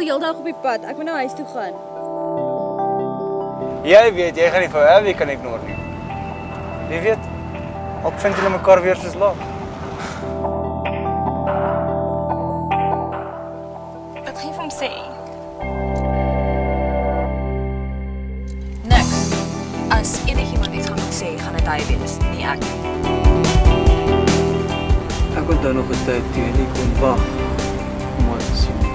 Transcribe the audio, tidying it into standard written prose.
al heeldag op die pad. Ek moet nou huis toe gaan. Jy weet, jy gaan nie vir Abby kan ignore nie. Wie weet, op vind julle mekaar weer soos laat. Wat gaan jy vir hom sê? Niks. As enigiemand iets gaan sê, gaan dit hy wees, nie ek. Ek onthou nog 'n tyd toe jy nie kon wag om haar te sien.